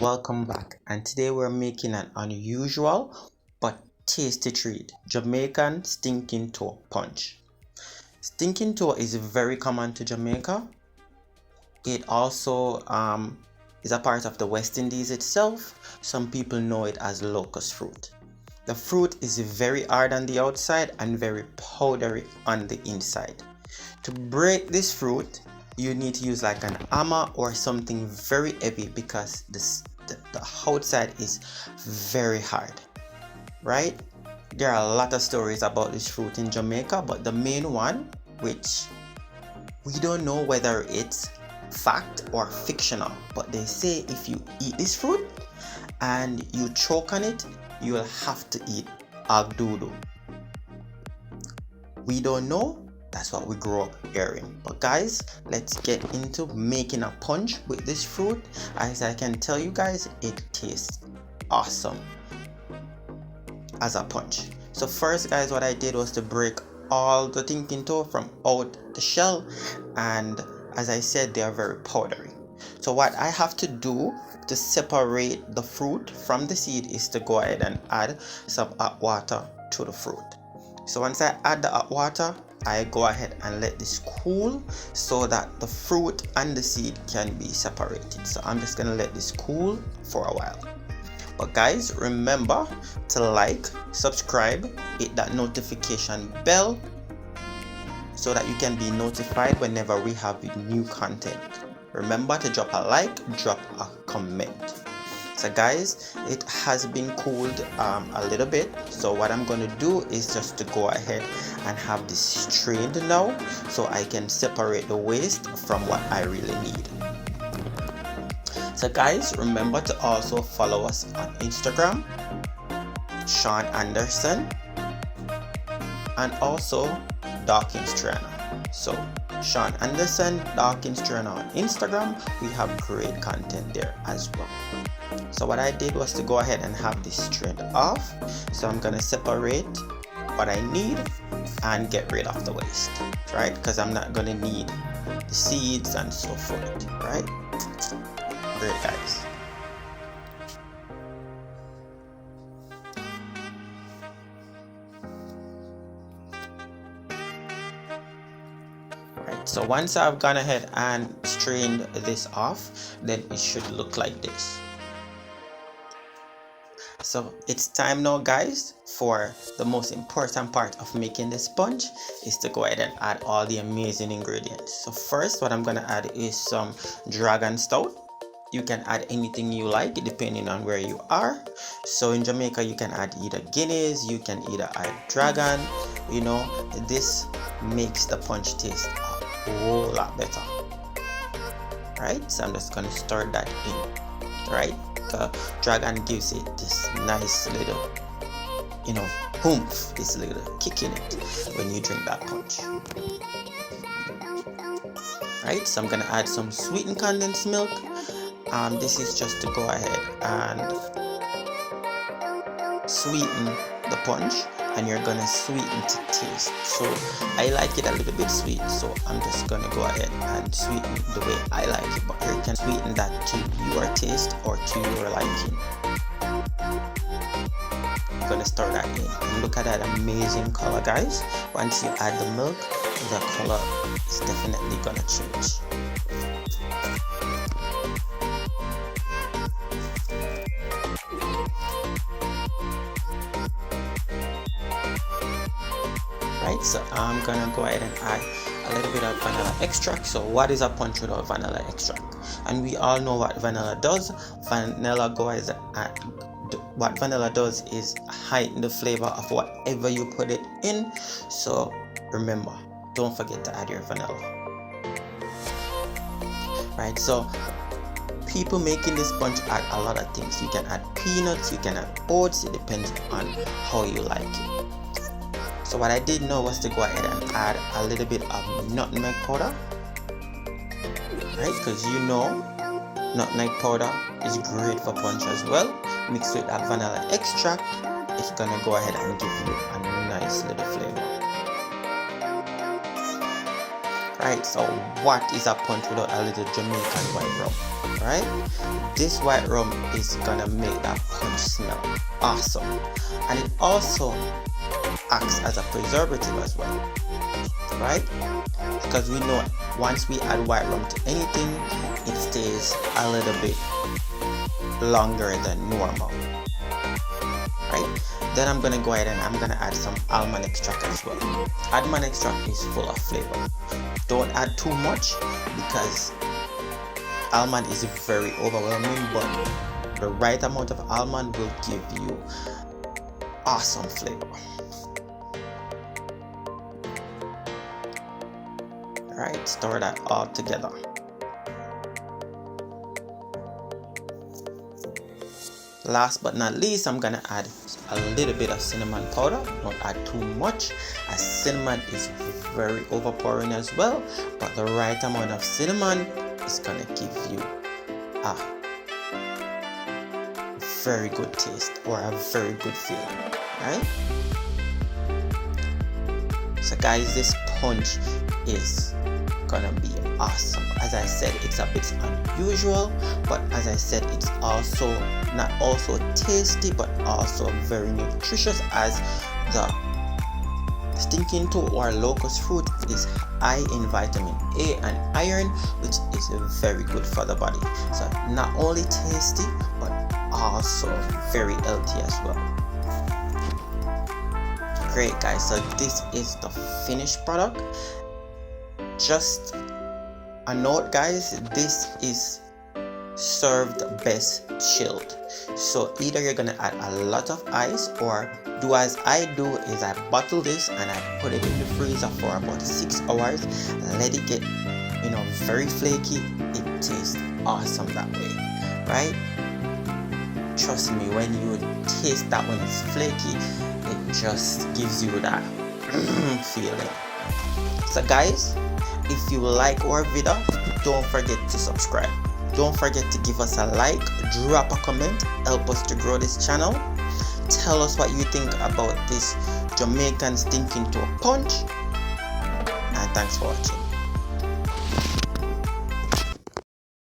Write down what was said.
welcome back, and today we're making an unusual but tasty treat, Jamaican stinking toe punch. Stinking toe is very common to Jamaica. It also is a part of the West Indies itself. Some people know it as locust fruit. The fruit is very hard on the outside and very powdery on the inside. To break this fruit, you need to use like an hammer or something very heavy because the outside is very hard, right? There are a lot of stories about this fruit in Jamaica, but the main one, which we don't know whether it's fact or fictional, but they say if you eat this fruit and you choke on it, you will have to eat agdudu. We don't know, that's what we grew up hearing. But guys, let's get into making a punch with this fruit. As I can tell you guys, it tastes awesome as a punch. So first guys, what I did was to break all the thinking toe from out the shell, and as I said, they are very powdery. So what I have to do to separate the fruit from the seed is to go ahead and add some hot water to the fruit. So once I add the hot water, I go ahead and let this cool so that the fruit and the seed can be separated. So I'm just gonna let this cool for a while. But guys, remember to like, subscribe, hit that notification bell so that you can be notified whenever we have new content. Remember to drop a like, drop a comment. So guys, it has been cooled a little bit. So what I'm going to do is just to go ahead and have this strained now so I can separate the waste from what I really need. So guys, remember to also follow us on Instagram, Sean Anderson, and also Dawkins Trainer. So Sean Anderson, Dawkins Trainer on Instagram. We have great content there as well. So what I did was to go ahead and have this strained off. So I'm gonna separate what I need and get rid of the waste, right? Because I'm not gonna need the seeds and so forth, right? Great guys. So once I've gone ahead and strained this off, then it should look like this. So it's time now guys for the most important part of making this punch, is to go ahead and add all the amazing ingredients. So first what I'm gonna add is some dragon stout. You can add anything you like depending on where you are. So in Jamaica you can add either Guinness, you can either add dragon. You know, this makes the punch taste a whole lot better, right? So I'm just gonna stir that in, right? Dragon gives it this nice little, you know, oomph, this little kick in it when you drink that punch, right? So I'm gonna add some sweetened condensed milk. This is just to go ahead and sweeten the punch, and you're gonna sweeten to taste. So I like it a little bit sweet, so I'm just gonna go ahead and sweeten the way I like it, but you can sweeten that to your taste or to your liking. I'm gonna stir that in, and look at that amazing color guys. Once you add the milk, the color is definitely gonna change. Right, so I'm gonna go ahead and add a little bit of vanilla extract. So what is a punch without vanilla extract? And we all know what vanilla does. What vanilla does is heighten the flavor of whatever you put it in. So remember, don't forget to add your vanilla. Right, so people making this punch add a lot of things. You can add peanuts, you can add oats, it depends on how you like it. So what I did now was to go ahead and add a little bit of nutmeg powder, right? Because you know nutmeg powder is great for punch as well. Mixed with that vanilla extract, it's gonna go ahead and give you a nice little flavor. Right, so what is a punch without a little Jamaican white rum? Right, this white rum is gonna make that punch smell awesome, and it also acts as a preservative as well, right? Because we know once we add white rum to anything, it stays a little bit longer than normal, right? Then I'm gonna go ahead and I'm gonna add some almond extract as well. Almond extract is full of flavor. Don't add too much because almond is very overwhelming, but the right amount of almond will give you awesome flavor. Alright, stir that all together. Last but not least, I'm gonna add a little bit of cinnamon powder. Don't add too much, as cinnamon is very overpowering as well, but the right amount of cinnamon is gonna give you a very good taste or a very good feeling, right? So guys, this punch is gonna be awesome. As I said, it's a bit unusual, but as I said, it's also not also tasty but also very nutritious, as the stinking toe or locust fruit is high in vitamin A and iron, which is very good for the body. So not only tasty but also very healthy as well. Great guys, so this is the finished product. Just a note guys, this is served best chilled, so either you're gonna add a lot of ice or do as I do, is I bottle this and I put it in the freezer for about 6 hours, let it get very flaky. It tastes awesome that way, right? Trust me, when you taste that when it's flaky, it just gives you that feeling. So guys, if you like our video, don't forget to subscribe. Don't forget to give us a like, drop a comment, help us to grow this channel. Tell us what you think about this Jamaican stinking toe punch, and thanks for watching.